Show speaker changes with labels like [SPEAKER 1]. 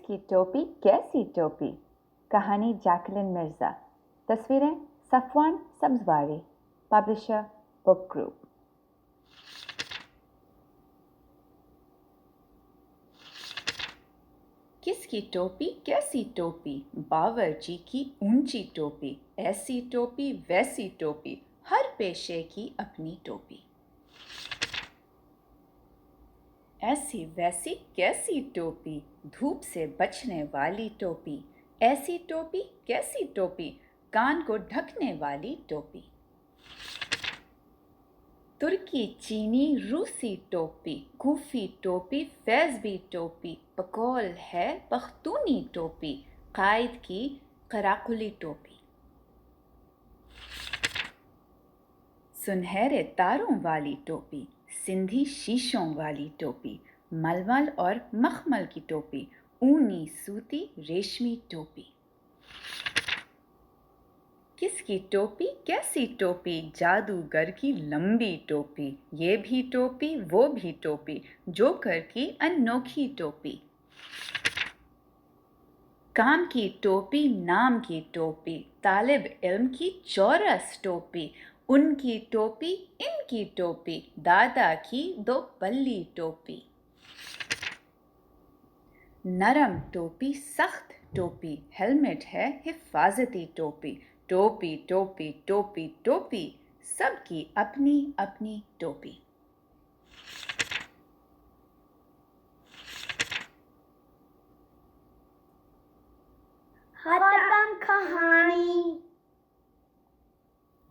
[SPEAKER 1] किसकी टोपी कैसी टोपी? कहानी जैकलिन मिर्जा। तस्वीरें Safwan Sabzwari. Publisher book group.
[SPEAKER 2] किसकी टोपी कैसी टोपी? बावर्ची की ऊंची टोपी। ऐसी टोपी वैसी टोपी, हर पेशे की अपनी टोपी। ऐसी वैसी कैसी टोपी, धूप से बचने वाली टोपी। ऐसी टोपी कैसी टोपी, कान को ढकने वाली टोपी। तुर्की चीनी रूसी टोपी, कूफी टोपी फैज़बी टोपी, पकौल है पख्तूनी टोपी, कायद की कराकुली टोपी। सुनहरे तारों वाली टोपी, सिंधी शीशों वाली टोपी, मलमल और मखमल की टोपी, ऊनी सूती रेशमी टोपी। किसकी टोपी कैसी टोपी, जादूगर की लंबी टोपी। ये भी टोपी वो भी टोपी, जोकर की अनोखी टोपी। काम की टोपी नाम की टोपी, तालिब इल्म की चौरस टोपी। उनकी टोपी इनकी टोपी, दादा की दो पल्ली टोपी। नरम टोपी सख्त टोपी, हेलमेट है हिफाजती टोपी। टोपी टोपी टोपी टोपी, सबकी अपनी अपनी टोपी।